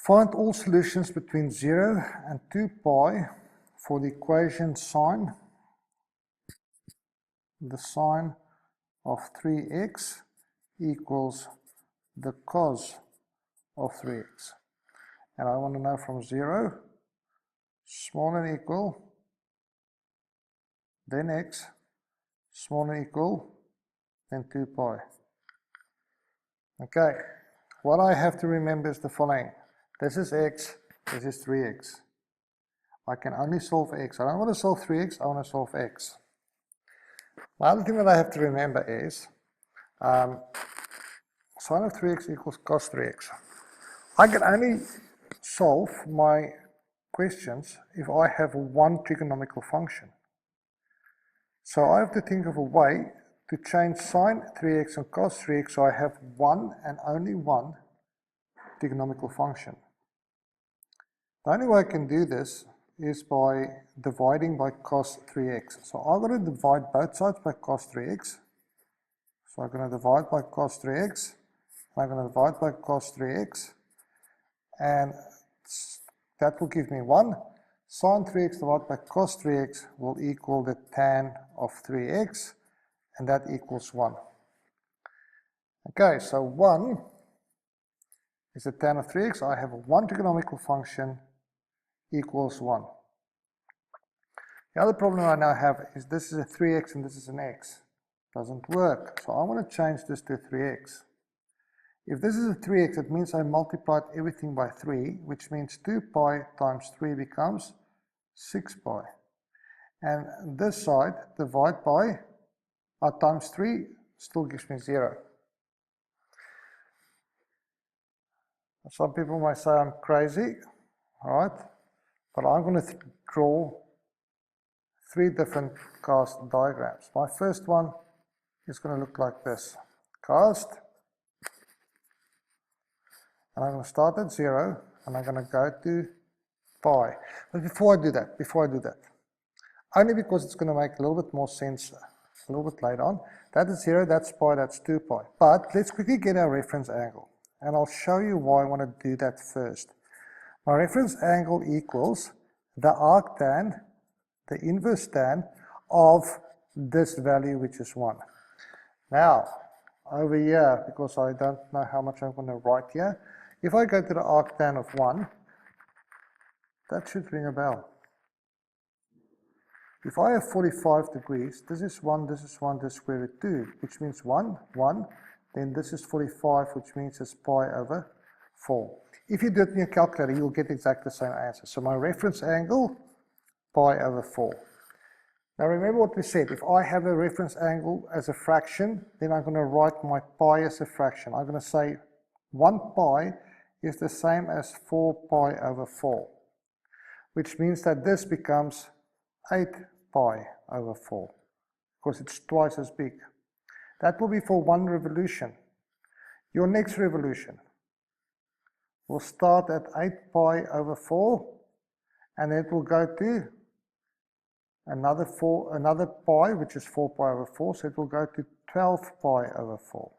Find all solutions between 0 and 2 pi for the equation sine, the sine of 3x equals the cos of 3x. And I want to know from 0, smaller than equal, then x, smaller than equal, then 2 pi. Okay, what I have to remember is the following. This is x, this is 3x. I can only solve x. I don't want to solve 3x, I want to solve x. The other thing that I have to remember is sine of 3x equals cos 3x. I can only solve my questions if I have one trigonomical function. So I have to think of a way to change sine 3x and cos 3x so I have one and only one trigonomical function. The only way I can do this is by dividing by cos 3x. So I'm going to divide both sides by cos 3x. So I'm going to divide by cos 3x, and I'm going to divide by cos 3x, and that will give me 1. Sine 3x divided by cos 3x will equal the tan of 3x, and that equals 1. Okay, so 1 is the tan of 3x. I have one trigonomical function equals 1. The other problem I now have is this is a 3x and this is an x. Doesn't work. So I want to change this to 3x. If this is a 3x, it means I multiplied everything by 3, which means 2 pi times 3 becomes 6 pi. And this side, divide by, times 3, still gives me 0. Some people might say I'm crazy, alright? But I'm going to draw 3 different cast diagrams. My first one is going to look like this. Cast. And I'm going to start at 0, and I'm going to go to pi. But before I do that, only because it's going to make a little bit more sense a little bit later on, that is 0, that's pi, that's 2 pi. But let's quickly get our reference angle, and I'll show you why I want to do that first. My reference angle equals the arctan, the inverse tan of this value, which is 1. Now, over here, because I don't know how much I'm going to write here, if I go to the arctan of 1, that should ring a bell. If I have 45 degrees, this is 1, this is 1, this is square root 2, which means 1, 1, then this is 45, which means it's pi over 4. If you do it in your calculator, you'll get exactly the same answer. So my reference angle, pi over 4. Now remember what we said, if I have a reference angle as a fraction, then I'm going to write my pi as a fraction. I'm going to say 1 pi is the same as 4 pi over 4, which means that this becomes 8 pi over 4, because it's twice as big. That will be for one revolution. Your next revolution will start at 8 pi over 4, and it will go to another pi, which is 4 pi over 4, so it will go to 12 pi over 4.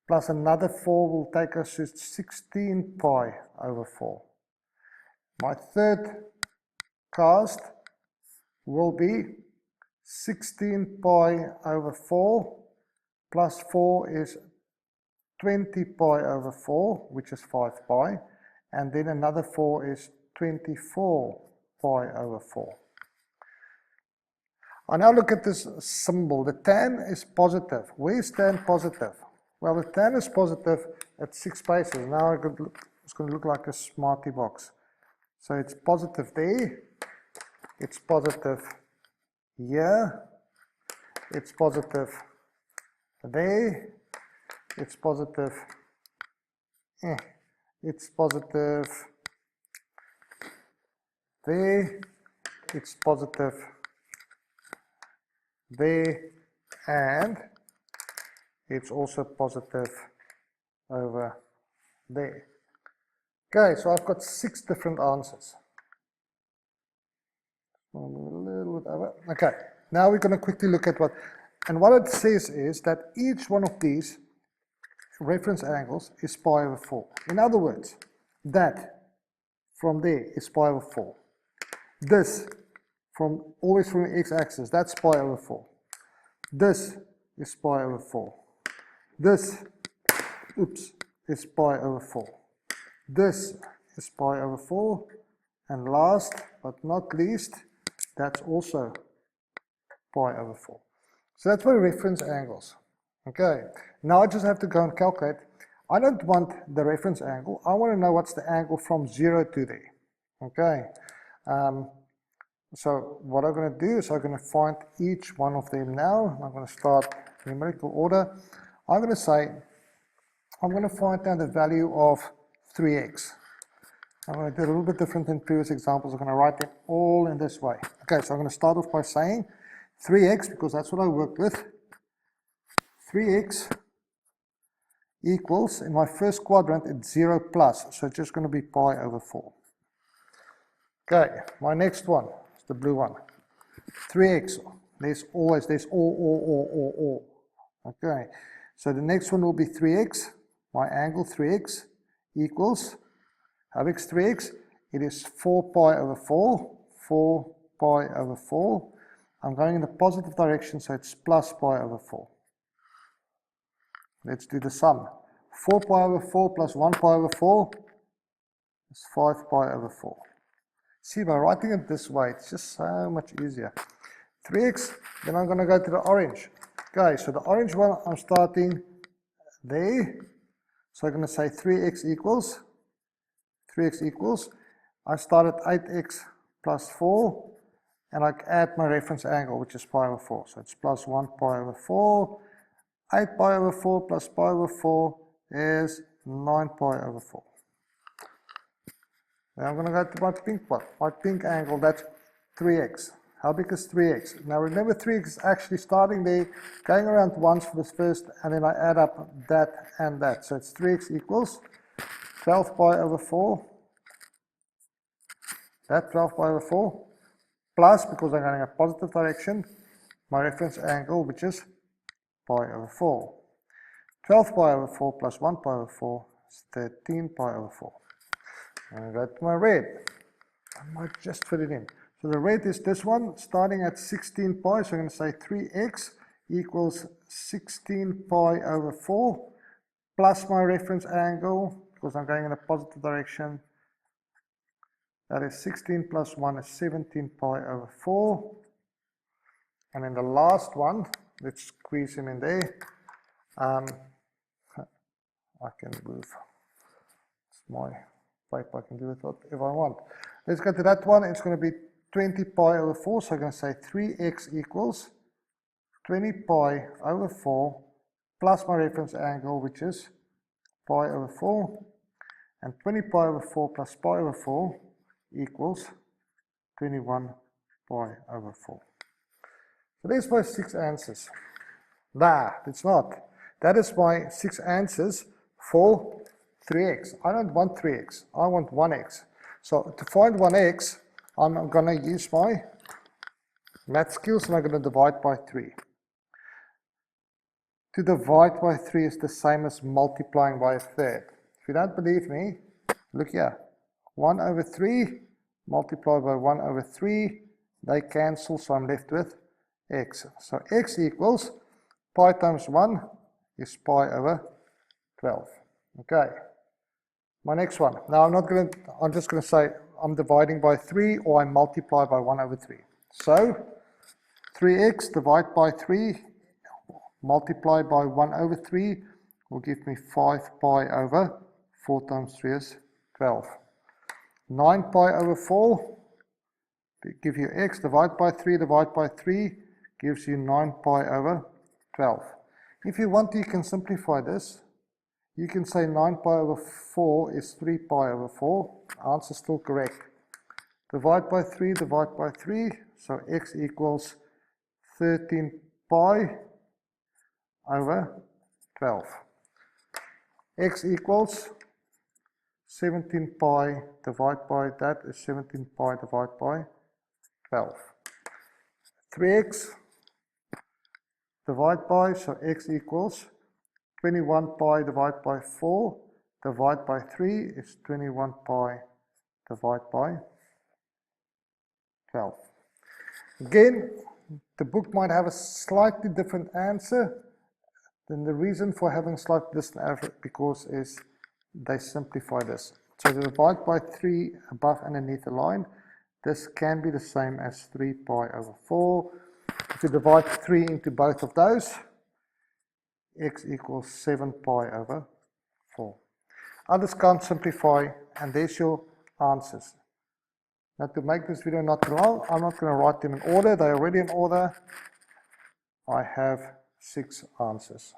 Plus another 4 will take us to 16 pi over 4. My third cast will be 16 pi over 4, plus 4 is 20 pi over 4, which is 5 pi, and then another 4 is 24 pi over 4. I now look at this symbol. The tan is positive. Where is tan positive? Well, the tan is positive at 6 spaces. Now it's going to look like a Smarty box. So it's positive there, it's positive here, it's positive there, it's positive, it's positive there, it's positive there, and it's also positive over there. Okay, so I've got 6 different answers. A little bit over. Okay, now we're going to quickly look at what, and what it says is that each one of these reference angles is pi over 4. In other words, That from there is pi over 4. This, always from the x-axis, that's pi over 4. This is pi over 4. This, is pi over 4. This is pi over 4. And last but not least, that's also pi over 4. So that's my reference angles. Okay, now I just have to go and calculate. I don't want the reference angle. I want to know what's the angle from 0 to there. Okay, so what I'm going to do is I'm going to find each one of them now. I'm going to start numerical order. I'm going to say, I'm going to find out the value of 3x. I'm going to do a little bit different than previous examples. I'm going to write them all in this way. Okay, so I'm going to start off by saying 3x, because that's what I worked with. 3x equals, in my first quadrant, it's 0 plus, so it's just going to be pi over 4. Okay, my next one is the blue one. 3x, there's all. Okay, so the next one will be 3x. My angle 3x equals, how big is 3x? It is 4 pi over 4. 4 pi over 4. I'm going in the positive direction, so it's plus pi over 4. Let's do the sum. 4 pi over 4 plus 1 pi over 4 is 5 pi over 4. See, by writing it this way, it's just so much easier. 3x, then I'm going to go to the orange. Okay, so the orange one, I'm starting there. So I'm going to say 3x equals, I start at 8x plus 4, and I add my reference angle, which is pi over 4. So it's plus 1 pi over 4. 8 pi over 4 plus pi over 4 is 9 pi over 4. Now I'm going to go to my pink one. My pink angle, that's 3x. How big is 3x? Now remember, 3x is actually starting there, going around once for this first, and then I add up that and that. So it's 3x equals 12 pi over 4. That 12 pi over 4, plus, because I'm going in a positive direction, my reference angle, which is pi over 4. 12 pi over 4 plus 1 pi over 4 is 13 pi over 4. And I got my red. I might just fit it in. So the red is this one, starting at 16 pi. So I'm going to say 3x equals 16 pi over 4 plus my reference angle, because I'm going in a positive direction. That is 16 plus 1 is 17 pi over 4. And then the last one, let's squeeze him in there. I can move. It's my paper, I can do it if I want. Let's go to that one. It's going to be 20 pi over 4. So I'm going to say 3x equals 20 pi over 4 plus my reference angle, which is pi over 4. And 20 pi over 4 plus pi over 4 equals 21 pi over 4. So there's my 6 answers. Nah, it's not. That is my 6 answers for 3x. I don't want 3x. I want 1x. So to find 1x, I'm going to use my math skills and I'm going to divide by 3. To divide by 3 is the same as multiplying by a third. If you don't believe me, look here. 1 over 3 multiplied by 1 over 3. They cancel, so I'm left with x. So x equals pi times 1 is pi over 12. Okay. My next one. Now I'm just going to say I'm dividing by 3 or I multiply by 1 over 3. So 3x divided by 3 multiplied by 1 over 3 will give me 5 pi over 4 times 3 is 12. 9 pi over 4 give you x divided by 3 gives you 9 pi over 12. If you want to, you can simplify this. You can say 9 pi over 4 is 3 pi over 4. Answer still correct. Divide by 3, so x equals 13 pi over 12. X equals 17 pi divided by that is 17 pi divided by 12. 3x divide by, so x equals 21 pi divided by 4. divide by 3 is 21 pi divided by 12. Again, the book might have a slightly different answer. Then the reason for having slightly different answer because is they simplify this. So to divide by 3 above and underneath the line, this can be the same as 3 pi over 4. If you divide 3 into both of those, x equals 7 pi over 4. Others can't simplify, and there's your answers. Now to make this video not too long, I'm not going to write them in order. They're already in order. I have 6 answers.